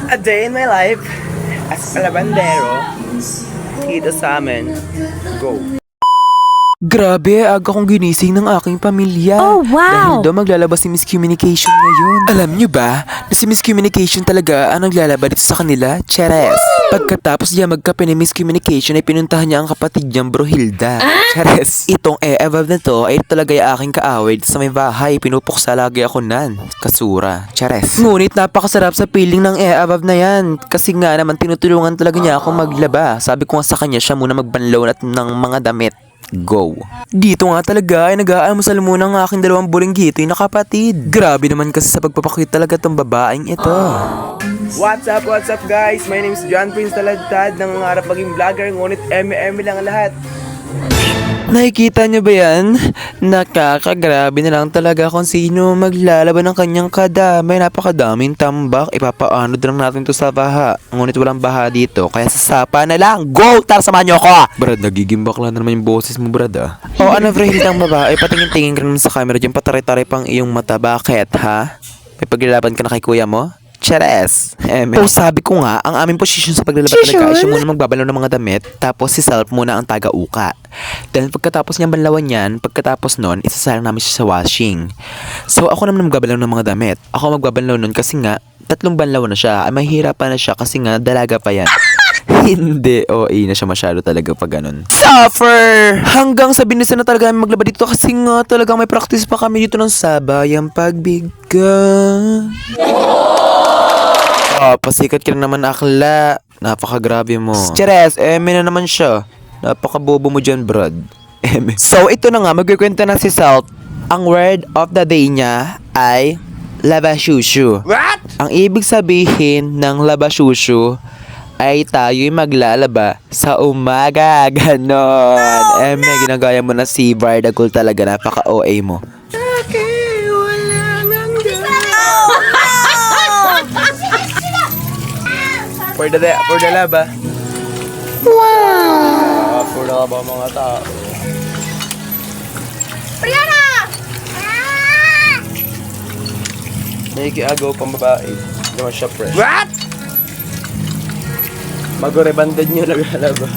A day in my life as palabandero dito sa amin. Go. Grabe, aga kong ginising ng aking pamilya. Oh, Dahil wow! daw maglalabas si Miss Communication ngayon. Alam nyo ba, na si Miss Communication talaga ang naglalaba dito sa kanila? Chares! Pagkatapos niya magkape ni Miss Communication ay pinuntahan niya ang kapatid niyang Bro Hilda. Chares! Itong above na to ay talaga yung aking kaaway sa may bahay. Pinupuksa lagi ako nan. Kasura. Chares! Ngunit napakasarap sa feeling ng above na yan. Kasi nga naman tinutulungan talaga niya akong maglaba. Sabi ko nga sa kanya siya muna magbanlaw at ng mga damit. Go. Dito nga talaga ay nag-aalmusal muna ang aking dalawang bulinggiti na kapatid. Grabe naman kasi sa pagpapakita talaga tong babaeng ito. What's up guys? My name is John Prince Talagtad. Nangangarap maging vlogger, ngunit eme-eme lang ang lahat. Nakikita niyo ba yan? Nakakagrabe na lang talaga kung sino maglalaban ng kanyang kadamay. Napakadaming tambak. Ipapaano lang natin to sa baha. Ngunit walang baha dito. Kaya sa sapa na lang. Go! Tara, samahan niyo ako! Brad, nagigimbak lang na naman yung boses mo, Brad, ah. O ano, Vrahil ng babae? Patingin-tingin ka naman sa camera dyan. Pataray-taray pang iyong mata. Bakit, ha? May paglalaban ka na kay kuya mo? Chares! Sabi ko nga, ang aming posisyon sa paglalabat talaga ay siya muna magbabalaw ng mga damit, tapos si Self muna ang taga-uka. Then pagkatapos niyang banlawan yan, pagkatapos nun, isasayang namin siya sa washing. So ako naman magbabalaw ng mga damit. Ako magbabalaw nun kasi nga, 3 banlaw na siya. Ay mahirapan na siya kasi nga, dalaga pa yan. Hindi, OA na siya masyado talaga pag ganun. Suffer! Hanggang sa binisan na talaga kami maglaba dito kasi nga talagang may practice pa kami dito ng sabayang pagbigan. Pasikat ka na naman akla. Napakagrabe mo. Chares, eme na naman siya. Napakabobo mo dyan, Brad. Eme. So, ito na nga, magkikwenta na si Salt. Ang word of the day niya ay labashushu. What? Ang ibig sabihin ng labashushu ay tayo'y maglalaba sa umaga. Ganon. Eme, ginagaya mo na si Bardagul talaga. Napaka-OA mo. For the laba. Wow! For the laba mga tao. Brianna! May kiagaw pang babae. Hindi naman siya fresh. What? Magore-banded nyo naglalaba.